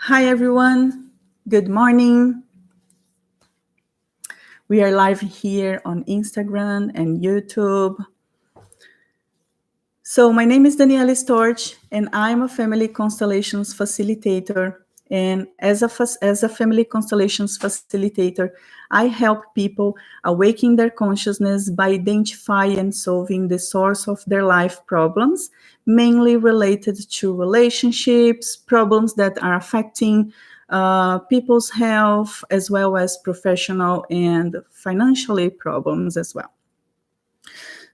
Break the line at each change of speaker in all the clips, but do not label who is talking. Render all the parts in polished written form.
Hi, everyone. Good morning. We are live here on Instagram and YouTube. So my name is Daniela Storti, and I'm a Family Constellations facilitator. And as a Family Constellations facilitator, I help people awaken their consciousness by identifying and solving the source of their life problems, mainly related to relationships, problems that are affecting people's health, as well as professional and financially problems as well.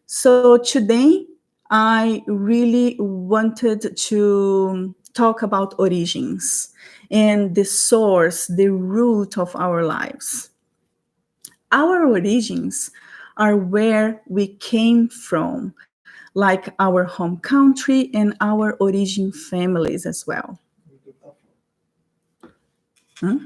So today, I really wanted to talk about origins and the source, the root of our lives. Our origins are where we came from, like our home country and our origin families as well. Huh?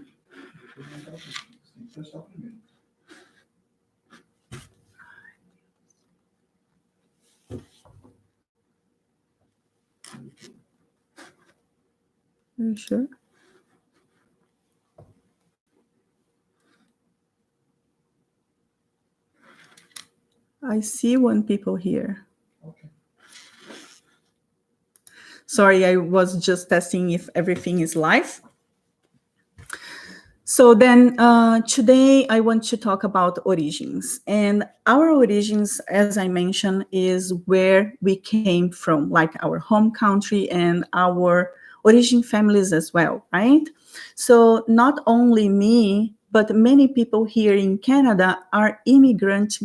Are you sure? I see one people here.
Okay.
Sorry, I was just testing if everything is live. So then today I want to talk about origins. And our origins, as I mentioned, is where we came from, like our home country and our origin families as well, right? So not only me, but many people here in Canada are immigrants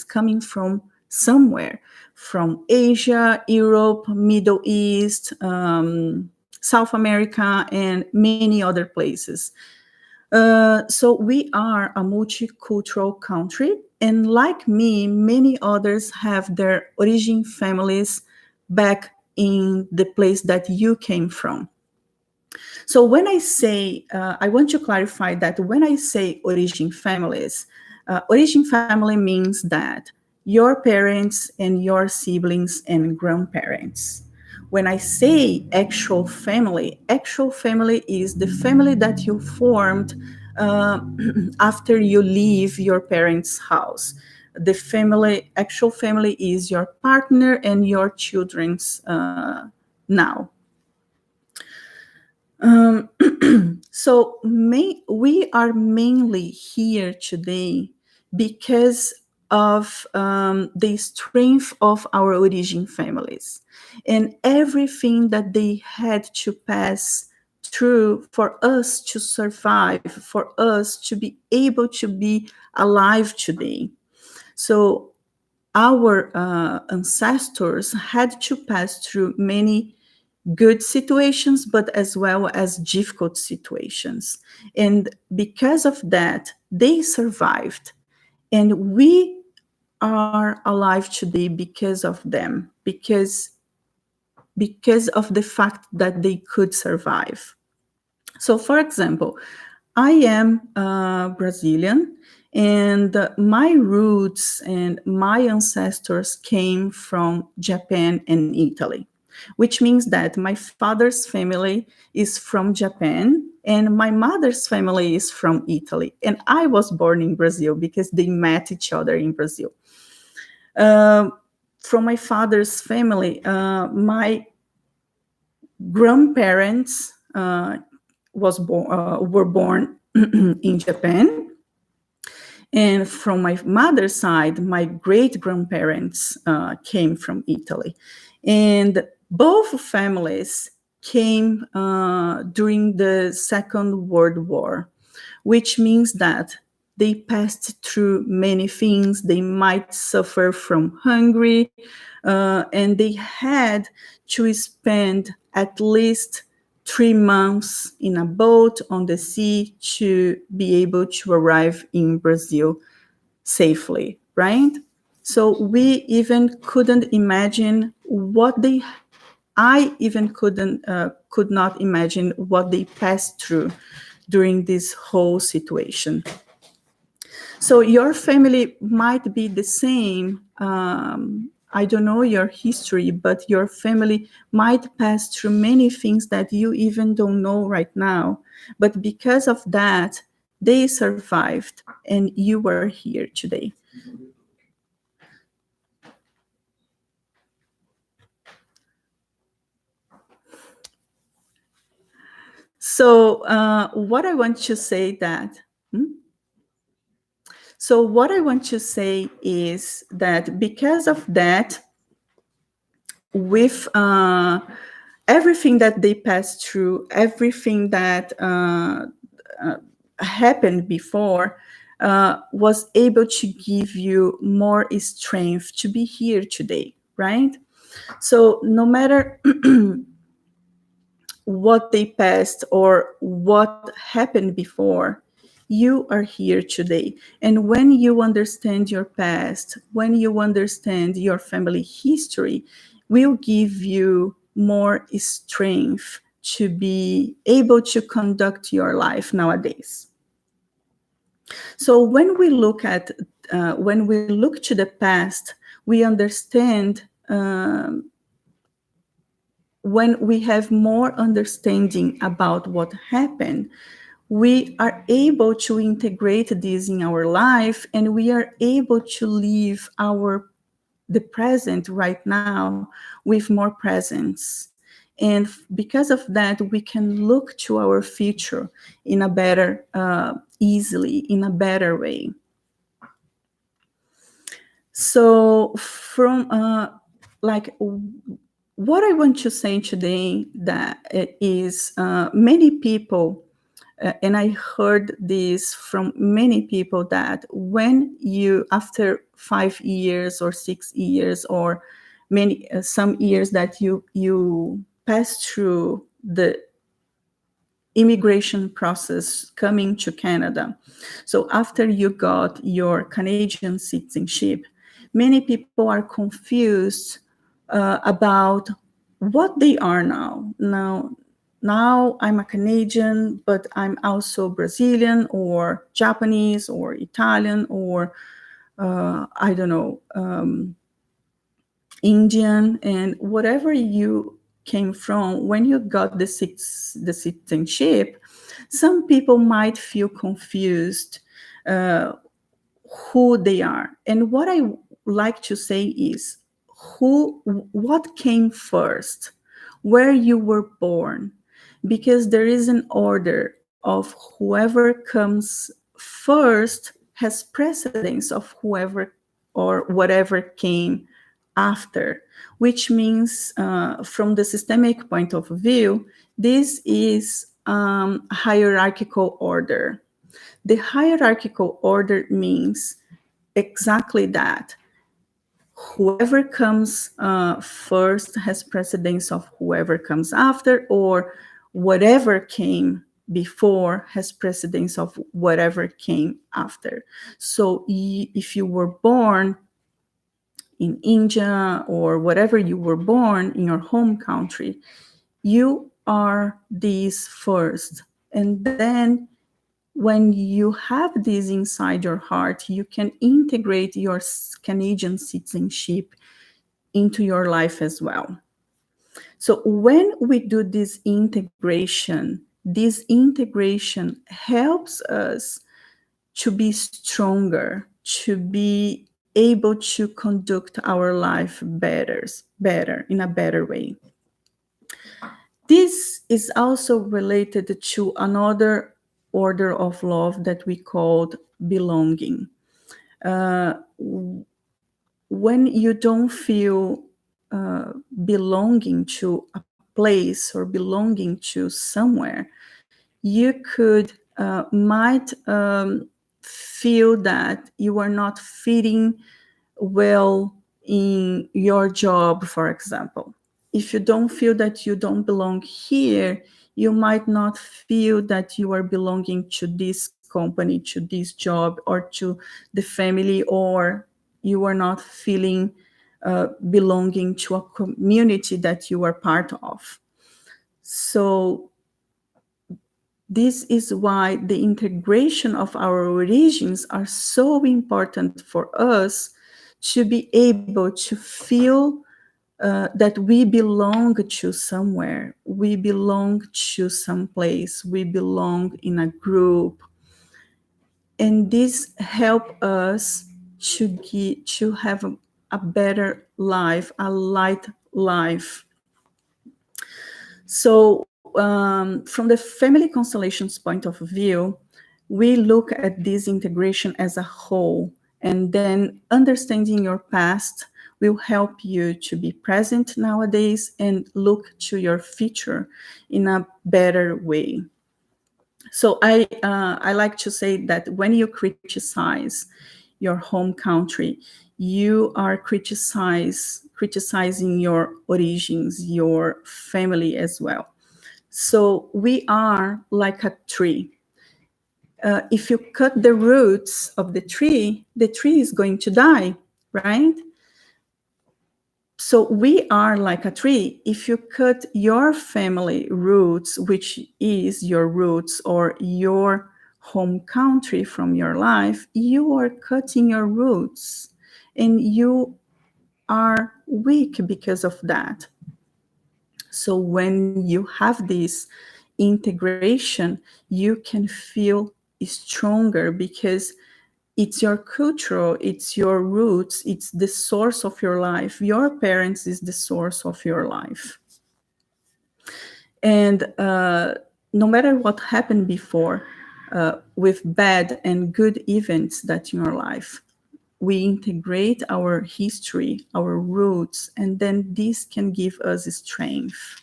coming from somewhere, from Asia, Europe, Middle East, South America, and many other places. So we are a multicultural country, and like me, many others have their origin families back in the place that you came from. So when I say, I want to clarify that when I say origin family means that your parents and your siblings and grandparents. When I say actual family is the family that you formed uh, after you leave your parents' house. The family, actual family, is your partner and your children's now. Um, we are mainly here today because of the strength of our origin families and everything that they had to pass through for us to survive, for us to be able to be alive today. So our ancestors had to pass through many good situations, but as well as difficult situations. And because of that, they survived. And we are alive today because of them, because of the fact that they could survive. So, for example, I am Brazilian, and my roots and my ancestors came from Japan and Italy, which means that my father's family is from Japan and my mother's family is from Italy. And I was born in Brazil because they met each other in Brazil. Uh, from my father's family, my grandparents were born in Japan, and from my mother's side, my great grandparents came from Italy, and both families came during the Second World War, which means that they passed through many things. They might suffer from hunger, and they had to spend at least 3 months in a boat on the sea to be able to arrive in Brazil safely, right? So we even couldn't imagine what they I even could not imagine what they passed through during this whole situation. So your family might be the same I don't know your history, but your family might pass through many things that you even don't know right now. But because of that, they survived and you were here today. So, what I want to say that, hmm? So what I want to say is that because of that, with everything that they passed through, everything that uh, happened before, was able to give you more strength to be here today, right? So no matter what they passed or what happened before, you are here today. And when you understand your past, when you understand your family history, will give you more strength to be able to conduct your life nowadays. So when we look to the past, we understand, when we have more understanding about what happened, we are able to integrate this in our life, and we are able to live the present right now with more presence. And because of that, we can look to our future in a better, easily, in a better way. So from like what I want to say today, that is, many people, and I heard this from many people, that when you, after 5 years or 6 years or many some years that you pass through the immigration process coming to Canada. So after you got your Canadian citizenship, many people are confused about what they are now. Now I'm a Canadian, but I'm also Brazilian or Japanese or Italian or I don't know, Indian, and whatever you came from when you got the citizenship. Some people might feel confused uh, who they are. And what I like to say is, what came first, where you were born, because there is an order of whoever comes first has precedence of whoever or whatever came after, which means, from the systemic point of view, this is hierarchical order. The hierarchical order means exactly that. Whoever comes first has precedence of whoever comes after, or whatever came before has precedence of whatever came after. So if you were born in India or whatever you were born in your home country, you are this first. And then when you have this inside your heart, you can integrate your Canadian citizenship into your life as well. So when we do this integration helps us to be stronger, to be able to conduct our life better in a better way. This is also related to another order of love that we called belonging. Uh, when you don't feel belonging to a place or belonging to somewhere, you could might feel that you are not fitting well in your job, for example. If you don't feel that you don't belong here, you might not feel that you are belonging to this company, to this job, or to the family, or you are not feeling belonging to a community that you are part of. So this is why the integration of our origins are so important for us to be able to feel that we belong to somewhere, we belong to some place, we belong in a group, and this help us to have a better life, a light life. So from the family constellations point of view, we look at this integration as a whole, and then understanding your past will help you to be present nowadays and look to your future in a better way. So I like to say that when you criticize your home country, you are criticizing your origins, your family as well. So we are like a tree. If you cut the roots of the tree is going to die, right? So we are like a tree. If you cut your family roots, which is your roots or your home country from your life, you are cutting your roots and you are weak because of that. So when you have this integration, you can feel stronger because it's your culture, it's your roots, it's the source of your life. Your parents is the source of your life. And no matter what happened before, with bad and good events that in your life, we integrate our history, our roots, and then this can give us strength.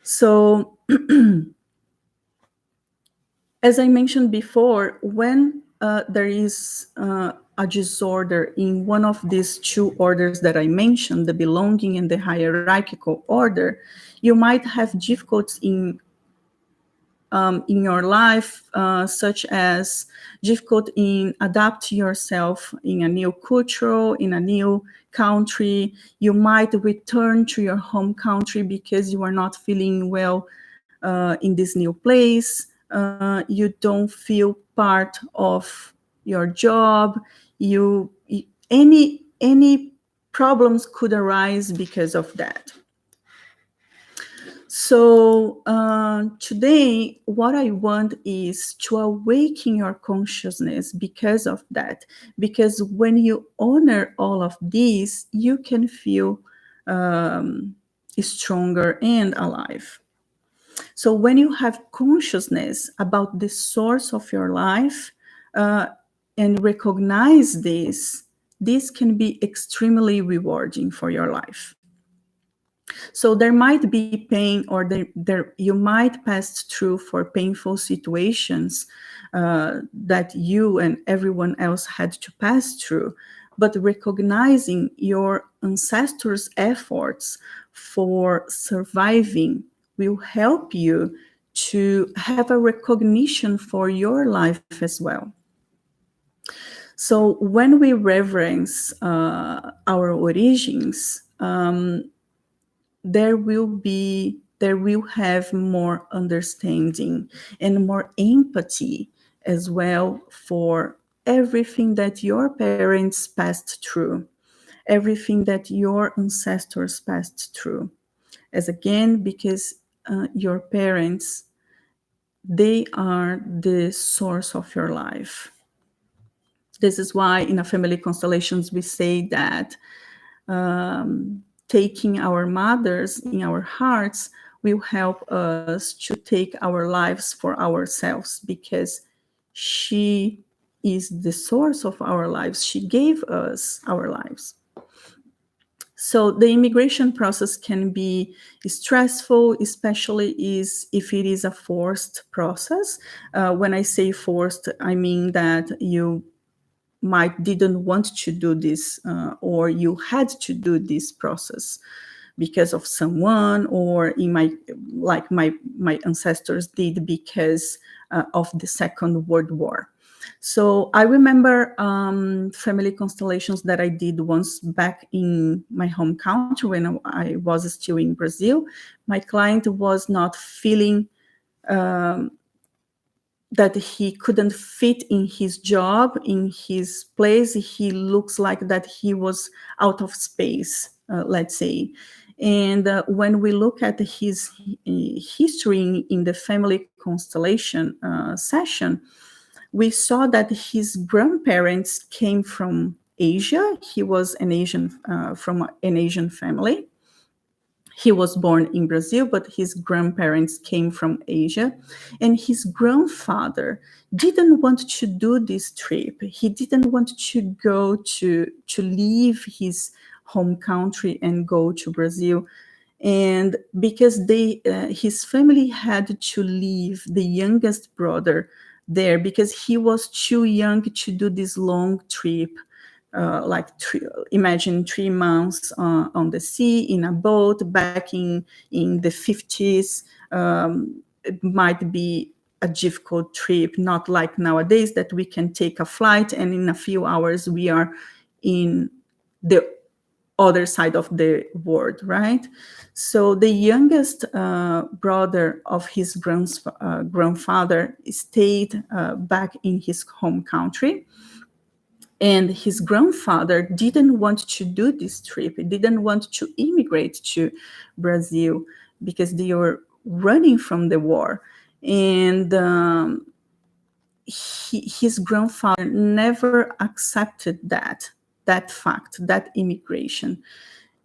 So, as I mentioned before, when there is a disorder in one of these two orders that I mentioned, the belonging and the hierarchical order, you might have difficulties in your life, such as difficult in adapt yourself in a new culture, in a new country. You might return to your home country because you are not feeling well in this new place. You don't feel part of your job. Any problems could arise because of that. So today, what I want is to awaken your consciousness because of that. Because when you honor all of these, you can feel stronger and alive. So when you have consciousness about the source of your life and recognize this can be extremely rewarding for your life. So there might be pain, or you might pass through for painful situations that you and everyone else had to pass through. But recognizing your ancestors' efforts for surviving will help you to have a recognition for your life as well. So when we reverence our origins, there will have more understanding and more empathy as well for everything that your parents passed through, everything that your ancestors passed through. As again, because your parents, they are the source of your life. This is why in a family constellations we say that taking our mothers in our hearts will help us to take our lives for ourselves, because she is the source of our lives. She gave us our lives. So the immigration process can be stressful, especially if it is a forced process. When I say forced, I mean that you might didn't want to do this, or you had to do this process because of someone, or in my ancestors did because of the Second World War. So I remember family constellations that I did once back in my home country when I was still in Brazil. My client was not feeling that he couldn't fit in his job, in his place. He looks like that he was out of space, let's say. And when we look at his history in the family constellation session, we saw that his grandparents came from Asia. He was an Asian, from an Asian family. He was born in Brazil, but his grandparents came from Asia. And his grandfather didn't want to do this trip. He didn't want to go to leave his home country and go to Brazil. And because his family had to leave the youngest brother there because he was too young to do this long trip, imagine 3 months on the sea in a boat back in the 50s. It might be a difficult trip, not like nowadays that we can take a flight and in a few hours we are in the other side of the world, right? So the youngest brother of his grandfather stayed back in his home country. And his grandfather didn't want to do this trip. He didn't want to immigrate to Brazil because they were running from the war. And his grandfather never accepted that fact, that immigration.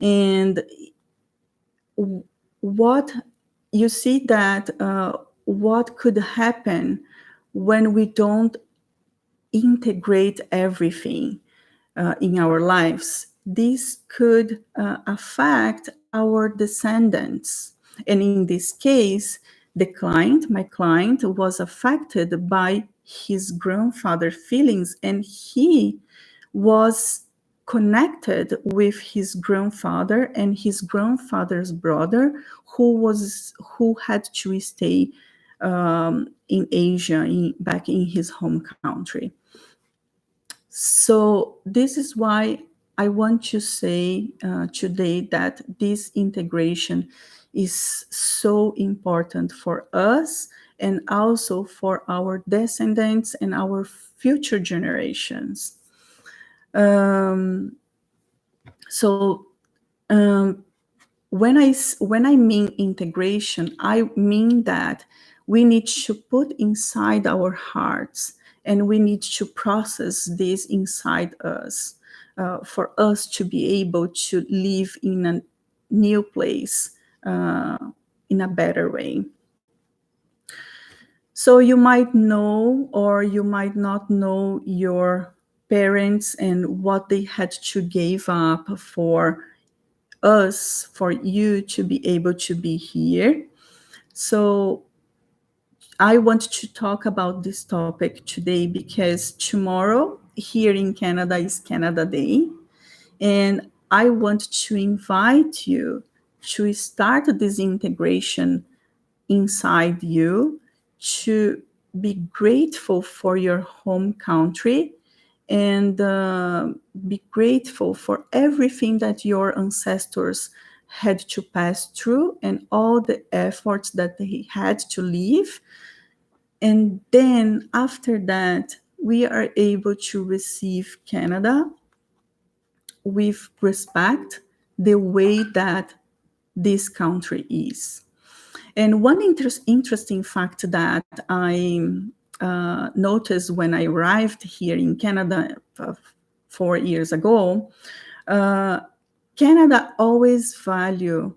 And what you see that what could happen when we don't integrate everything in our lives, this could affect our descendants. And in this case, my client was affected by his grandfather's feelings, and he was connected with his grandfather and his grandfather's brother, who had to stay in Asia, back in his home country. So this is why I want to say today that this integration is so important for us and also for our descendants and our future generations. So when I mean integration, I mean that we need to put inside our hearts and we need to process this inside us for us to be able to live in a new place in a better way. So you might know or you might not know your parents and what they had to give up for us, for you to be able to be here. So I want to talk about this topic today because tomorrow here in Canada is Canada Day. And I want to invite you to start this integration inside you, to be grateful for your home country and be grateful for everything that your ancestors had to pass through and all the efforts that they had to live. And then after that, we are able to receive Canada with respect, the way that this country is. And one interesting fact that I noticed when I arrived here in Canada 4 years ago, Canada always value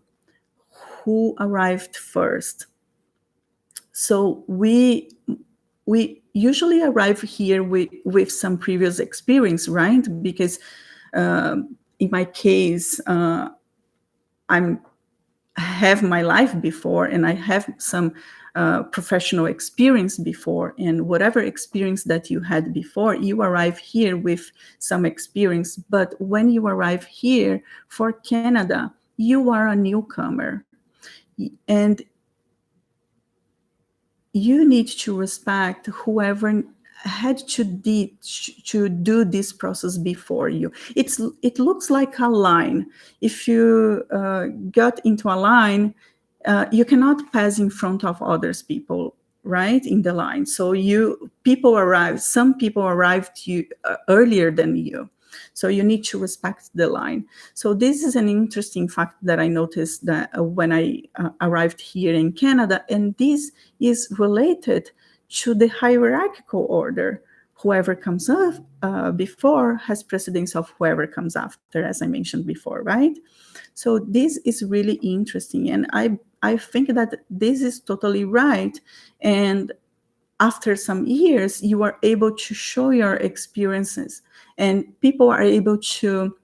who arrived first. So we usually arrive here with some previous experience, right? Because in my case, I have my life before and I have some professional experience before, and whatever experience that you had before, you arrive here with some experience. But when you arrive here for Canada, you are a newcomer and you need to respect whoever had to do this process before you. It looks like a line. If you got into a line, you cannot pass in front of others people, right, in the line. So some people arrived earlier than you. So you need to respect the line. So this is an interesting fact that I noticed that when I arrived here in Canada, and this is related to the hierarchical order. Whoever comes up before has precedence of whoever comes after, as I mentioned before, right? So this is really interesting, and I think that this is totally right. And after some years, you are able to show your experiences, and people are able to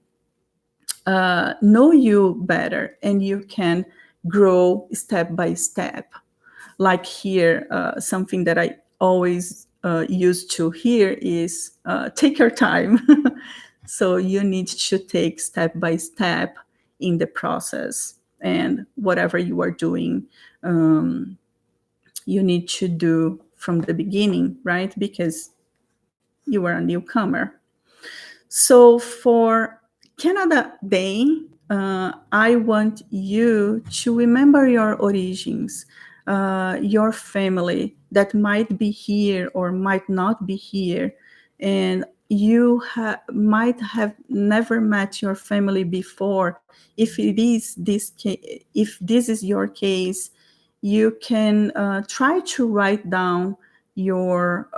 know you better, and you can grow step by step. Like here, something that I always used to hear is take your time. So you need to take step by step in the process, and whatever you are doing, you need to do from the beginning, right? Because you are a newcomer. So for Canada Day, I want you to remember your origins, your family that might be here or might not be here, and you might have never met your family before. If this is your case, you can try to write down your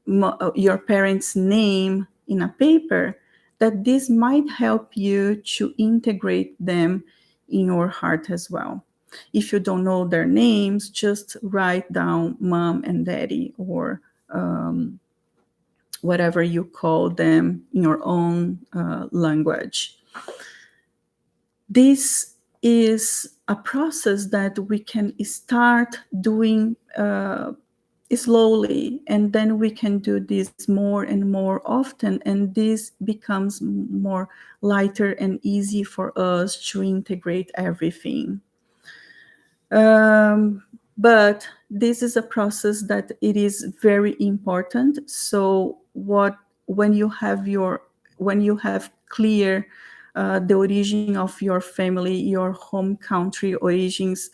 your parents' name in a paper, that this might help you to integrate them in your heart as well. If you don't know their names, just write down mom and daddy, or whatever you call them in your own language. This is a process that we can start doing slowly, and then we can do this more and more often, and this becomes more lighter and easy for us to integrate everything. But this is a process that it is very important. So when you have clear the origin of your family, your home country origins,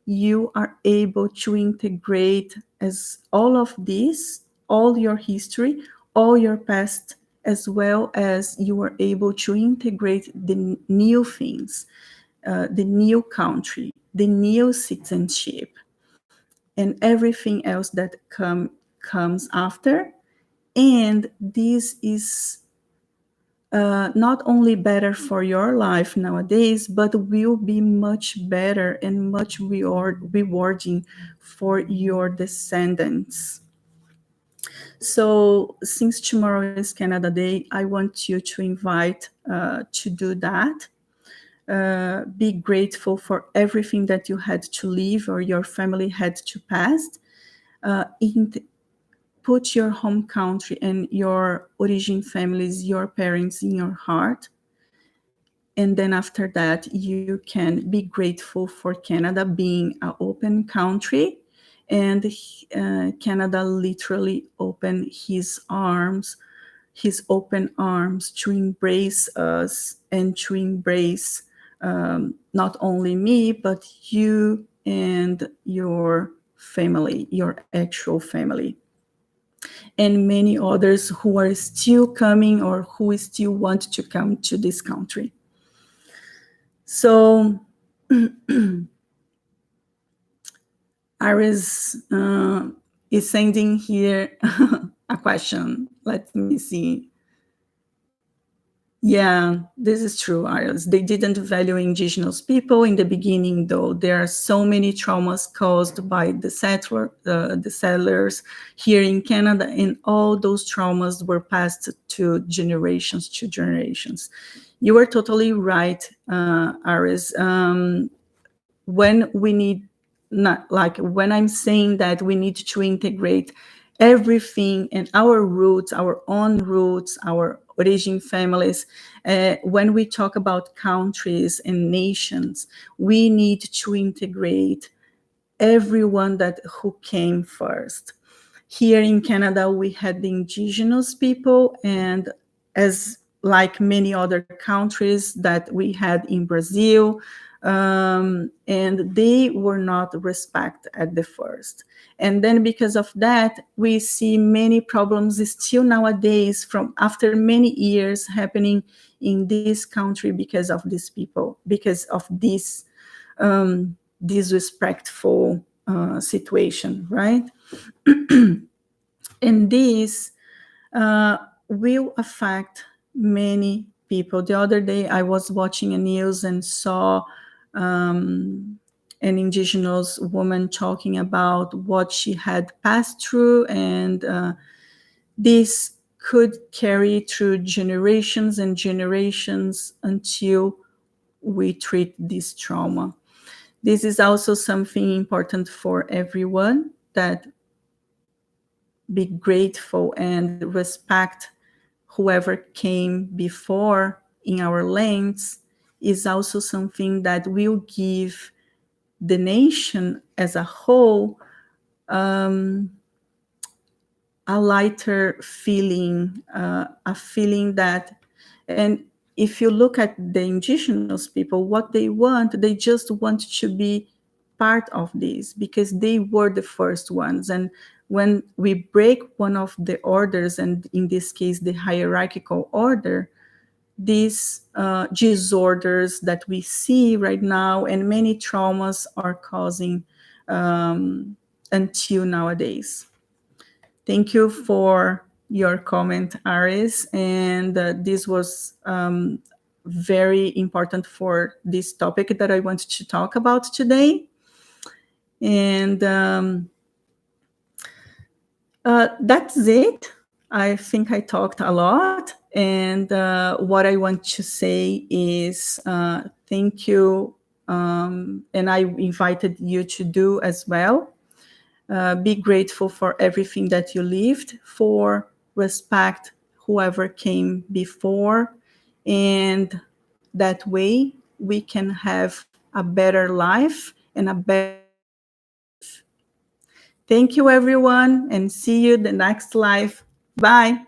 you are able to integrate as all of this, all your history, all your past, as well as you are able to integrate the new things, the new country, the new citizenship, and everything else that comes after. And this is not only better for your life nowadays, but will be much better and much rewarding for your descendants. So since tomorrow is Canada Day, I want you to invite to do that. Be grateful for everything that you had to leave or your family had to pass. Put your home country and your origin families, your parents in your heart. And then after that, you can be grateful for Canada being an open country. And Canada literally opened his open arms to embrace us and to embrace not only me, but you and your family, your actual family, and many others who are still coming or who still want to come to this country. So Iris is sending here a question. Let me see. Yeah, this is true, Iris. They didn't value indigenous people in the beginning, though. There are so many traumas caused by the settlers here in Canada, and all those traumas were passed to generations. You are totally right, Iris. When we need, not like when I'm saying that we need to integrate everything and our roots, our own roots, our origin families, when we talk about countries and nations, we need to integrate everyone who came first. Here in Canada, we had the indigenous people, and as like many other countries that we had in Brazil, and they were not respected at the first. And then because of that, we see many problems still nowadays from after many years happening in this country because of these people, because of this disrespectful situation, right? And this will affect many people. The other day, I was watching a news and saw an indigenous woman talking about what she had passed through, and this could carry through generations and generations until we treat this trauma. This is also something important for everyone, that be grateful and respect whoever came before in our lands, is also something that will give the nation as a whole a lighter feeling, a feeling that, and if you look at the indigenous people, what they just want to be part of this because they were the first ones. And when we break one of the orders, and in this case, the hierarchical order, these disorders that we see right now and many traumas are causing until nowadays. Thank you for your comment, Aris. And this was very important for this topic that I wanted to talk about today. And that's it. I think I talked a lot. And what I want to say is thank you. And I invited you to do as well. Be grateful for everything that you lived, for respect whoever came before, and that way we can have a better life and a better way to live. Thank you, everyone, and see you the next live. Bye.